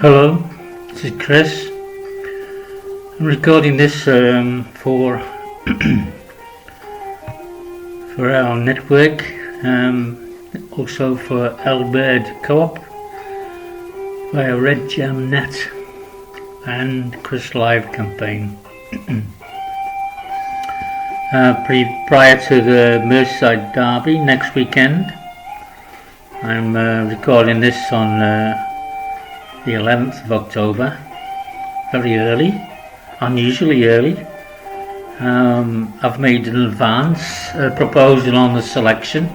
Hello, this is Chris. I'm recording this for for our network, also for LbiRDco-op via REdGEMnet and Chris Live campaign. Prior to the Mersey derby next weekend, I'm recording this on the 11th of October, very early, unusually early. I've made an advance proposal on the selection,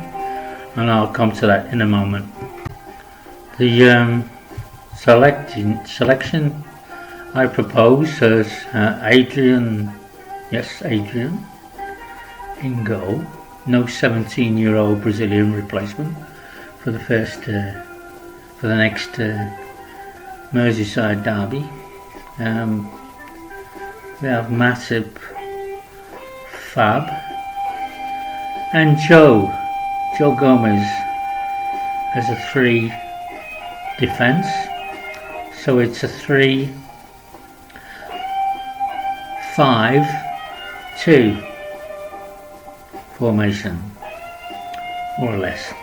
and I'll come to that in a moment. The selection I propose is Adrian in goal, no 17-year-old Brazilian replacement for the next Merseyside derby. We have Matip, Fab, and Joe Gomez as a 3 defence. So it's a 3-5-2 formation, more or less.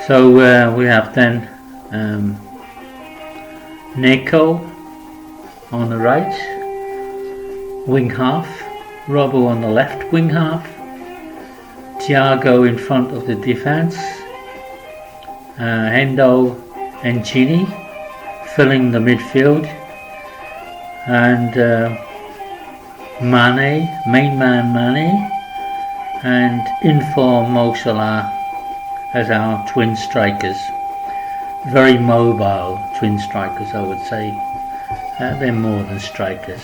So we have then Nico on the right, wing half, Robbo on the left wing half, Thiago in front of the defence, Hendo and Gini filling the midfield, and main man Mane, and inform Mo Salah as our twin strikers. Very mobile twin strikers, I would say. They're more than strikers.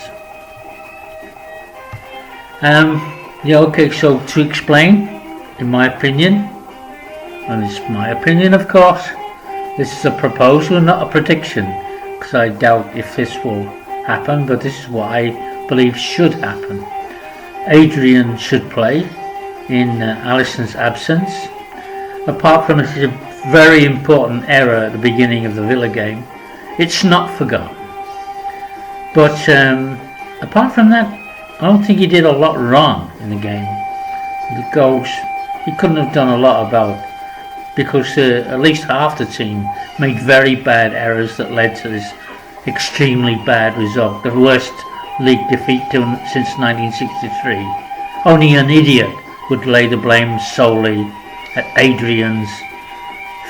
Okay, so to explain, in my opinion, and it's my opinion of course, this is a proposal, not a prediction, because I doubt if this will happen, but this is what I believe should happen. Adrian should play in Alisson's absence. Apart from a very important error at the beginning of the Villa game, it's not forgotten. But apart from that, I don't think he did a lot wrong in the game. The goals, he couldn't have done a lot about, because at least half the team made very bad errors that led to this extremely bad result, the worst league defeat since 1963. Only an idiot would lay the blame solely at Adrian's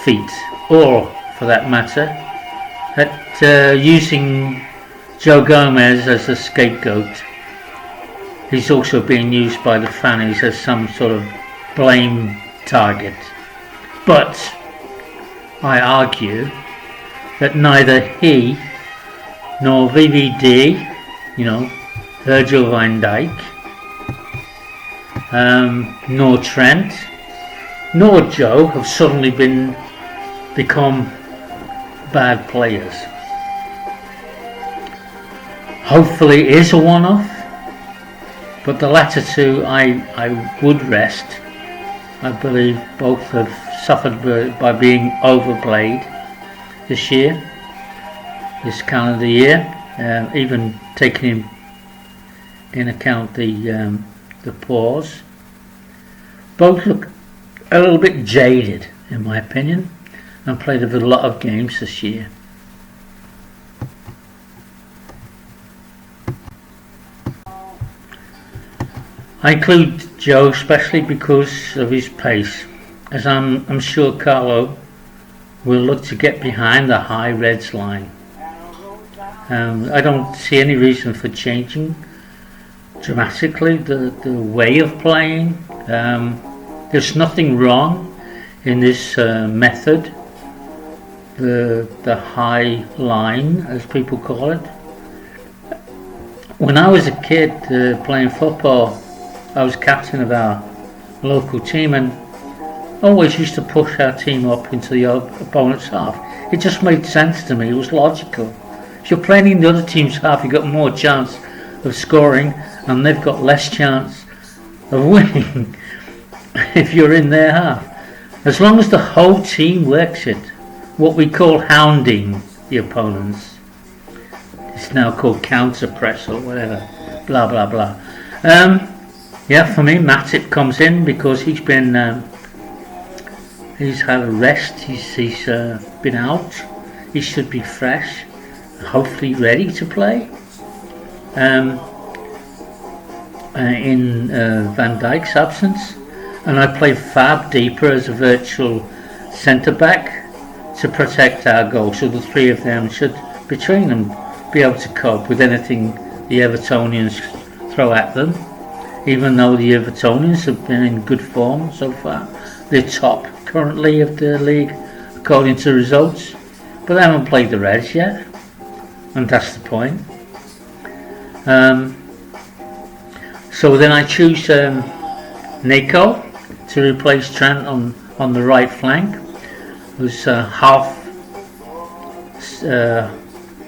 feet, or for that matter, at using Joe Gomez as a scapegoat. He's also being used by the fans as some sort of blame target. But I argue that neither he nor VVD, Virgil van Dijk, nor Trent, nor Joe have suddenly become bad players. Hopefully it is a one-off, but the latter two I would rest. I believe both have suffered by being overplayed this calendar year, even taking in account the pause. Both look a little bit jaded, in my opinion, and played a lot of games this year. I include Joe especially because of his pace, as I'm sure Carlo will look to get behind the high Reds line. I don't see any reason for changing dramatically the way of playing. There's nothing wrong in this method, the high line, as people call it. When I was a kid playing football, I was captain of our local team and always used to push our team up into the opponent's half. It just made sense to me, it was logical. If you're playing in the other team's half, you've got more chance of scoring and they've got less chance of winning if you're in their half. As long as the whole team works it, what we call hounding the opponents. It's now called counter press or whatever. Blah blah blah. Yeah, for me, Matip comes in because he's been he's had a rest. He's been out. He should be fresh, hopefully ready to play. In Van Dijk's absence, and I play Fab deeper as a virtual centre back to protect our goal. So the three of them should, between them, be able to cope with anything the Evertonians throw at them. Even though the Evertonians have been in good form so far, they're top currently of the league according to results, but they haven't played the Reds yet, and that's the point. So then I choose Nico to replace Trent on the right flank, who's half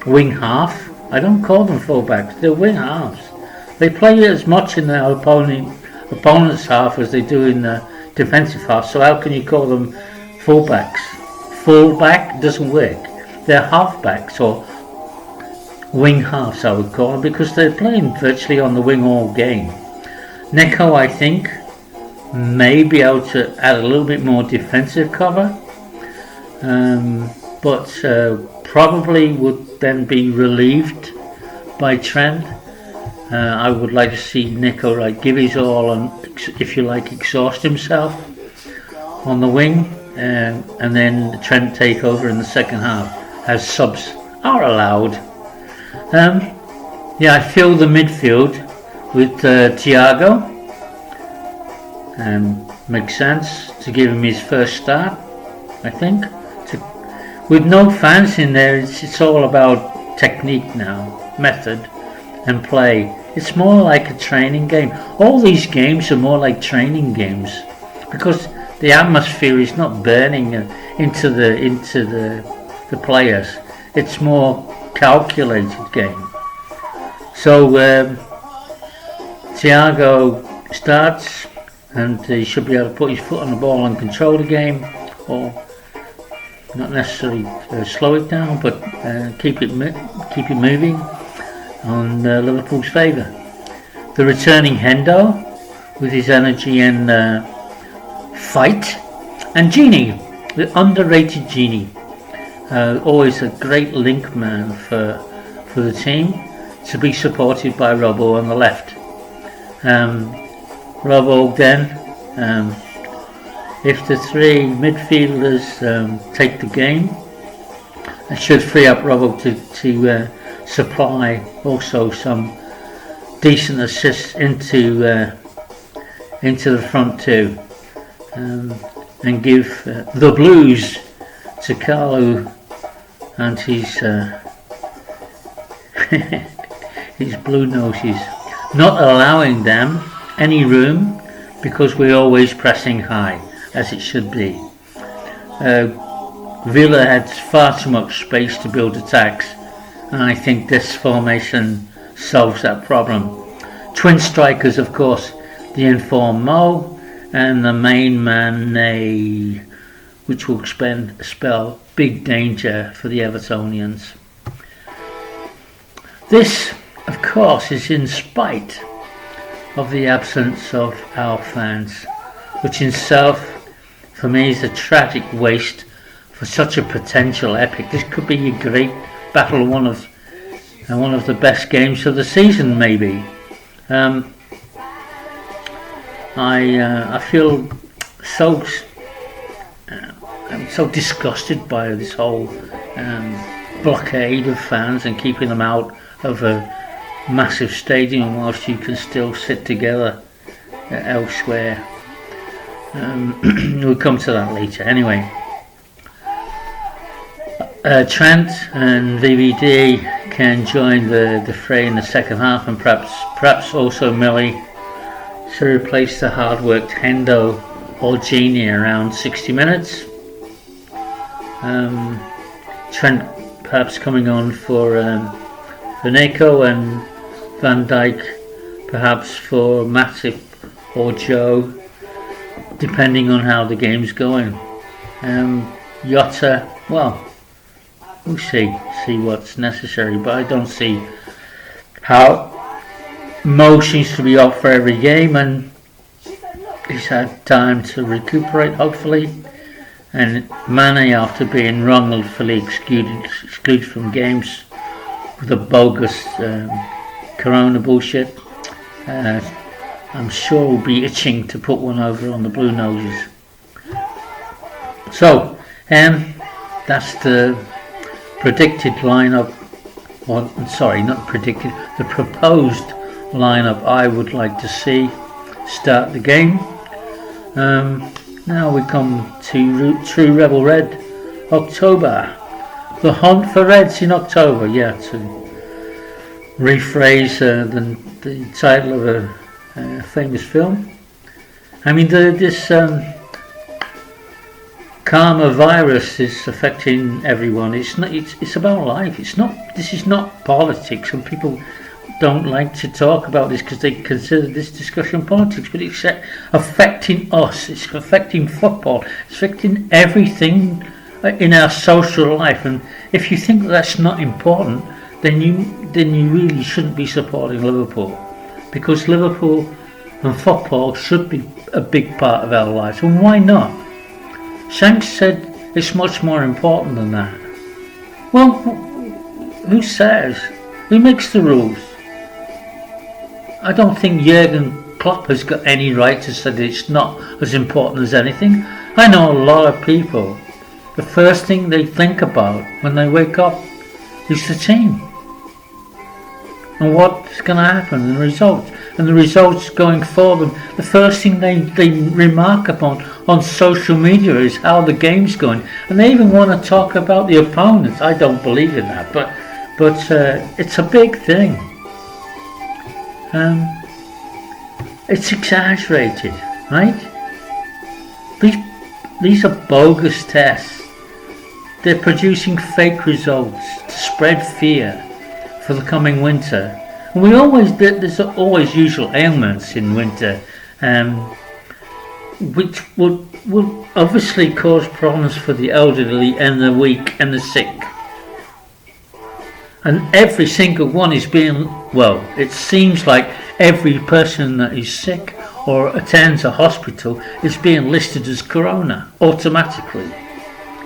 wing half. I don't call them fullbacks; they're wing halves. They play as much in their opponent's half as they do in the defensive half. So how can you call them fullbacks? Fullback doesn't work. They're halfbacks or wing halves, I would call them, because they're playing virtually on the wing all game. Neko, I think, may be able to add a little bit more defensive cover, but probably would then be relieved by Trent. I would like to see Nico give his all and, if you like, exhaust himself on the wing, and then Trent take over in the second half, as subs are allowed. Yeah, I fill the midfield with Thiago. Makes sense to give him his first start, I think. With no fans in there, it's all about technique now, method and play. It's more like a training game. All these games are more like training games because the atmosphere is not burning into the players. It's more calculated game. So Thiago starts, and he should be able to put his foot on the ball and control the game, or not necessarily slow it down, but keep it moving on Liverpool's favour. The returning Hendo with his energy and fight, and Genie, the underrated Genie, always a great link man for the team, to be supported by Robbo on the left. Robbo then, if the three midfielders take the game, it should free up Robbo to supply also some decent assists into the front two, and give the Blues to Carlo and his blue noses, not allowing them any room because we're always pressing high, as it should be. Villa had far too much space to build attacks, and I think this formation solves that problem. Twin strikers, of course, the informed Mo and the main man Nay, which will spell big danger for the Evertonians. This, of course, is in spite of the absence of our fans, which in itself, for me, is a tragic waste for such a potential epic. This could be a great battle, one of the best games of the season, maybe. I feel so I'm so disgusted by this whole blockade of fans and keeping them out of a massive stadium whilst you can still sit together elsewhere. We'll come to that later. Anyway, Trent and VVD can join the fray in the second half, and perhaps also Millie to replace the hard-worked Hendo or Genie around 60 minutes. Trent perhaps coming on for Nico, and Van Dijk perhaps for Matip or Joe, depending on how the game's going. Jota, well, we'll see what's necessary, but I don't see how Mo seems to be off for every game, and he's had time to recuperate, hopefully. And Mane, after being wrongfully excluded from games with the bogus corona bullshit, I'm sure will be itching to put one over on the Blue Noses. So, that's the predicted lineup, or sorry, not predicted, the proposed lineup I would like to see start the game. Now we come to True Rebel Red, October. The hunt for Reds in October, yeah, to rephrase the title of a famous film. I mean, this karma virus is affecting everyone. It's about life. This is not politics, and people don't like to talk about this because they consider this discussion politics, but it's affecting us. It's affecting football. It's affecting everything in our social life. And if you think that's not important, then you really shouldn't be supporting Liverpool, because Liverpool and football should be a big part of our lives. And why not? Shanks said it's much more important than that. Well, who says? Who makes the rules? I don't think Jurgen Klopp has got any right to say that it's not as important as anything. I know a lot of people, the first thing they think about when they wake up is the team and what's going to happen and the results. And the results going forward, the first thing they remark upon on social media is how the game's going. And they even want to talk about the opponents. I don't believe in that, but it's a big thing. It's exaggerated, right? These are bogus tests. They're producing fake results to spread fear for the coming winter. And there's always usual ailments in winter, which will obviously cause problems for the elderly and the weak and the sick. And every single one is it seems like every person that is sick or attends a hospital is being listed as corona automatically.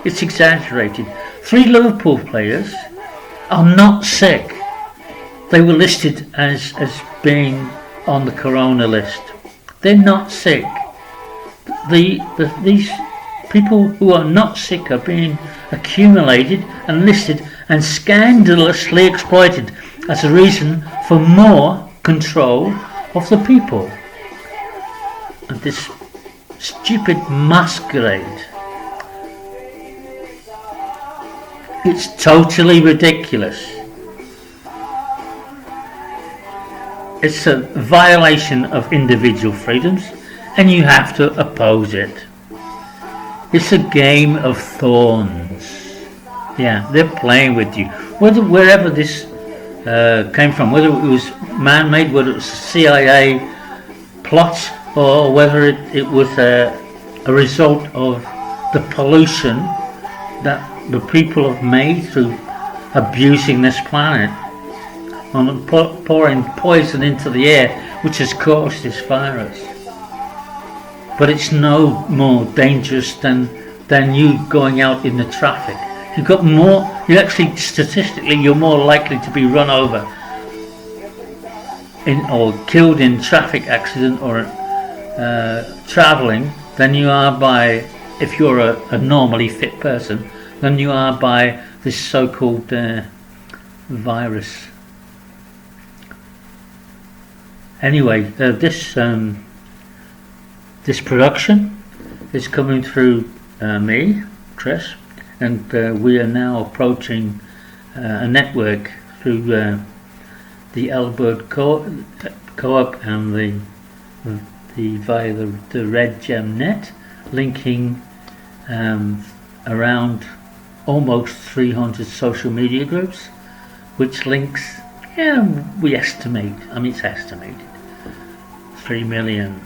It's exaggerated. 3 Liverpool players are not sick. They were listed as being on the corona list. They're not sick. These people who are not sick are being accumulated and listed and scandalously exploited as a reason for more control of the people. And this stupid masquerade, it's totally ridiculous. It's a violation of individual freedoms, and you have to oppose it. It's a game of thorns. Yeah, they're playing with you. Wherever this came from, whether it was man-made, whether it was a CIA plot, or whether it was a result of the pollution that the people have made through abusing this planet and pouring poison into the air, which has caused this virus. But it's no more dangerous than you going out in the traffic. Statistically, you're more likely to be run over or killed in traffic accident or travelling than you are by, if you're a normally fit person, than you are by this so-called virus. Anyway, this production is coming through me, Chris, and we are now approaching a network through the LbiRDco-op and via the REdGEMnet, linking around almost 300 social media groups, which links, we estimate, it's estimated 3 million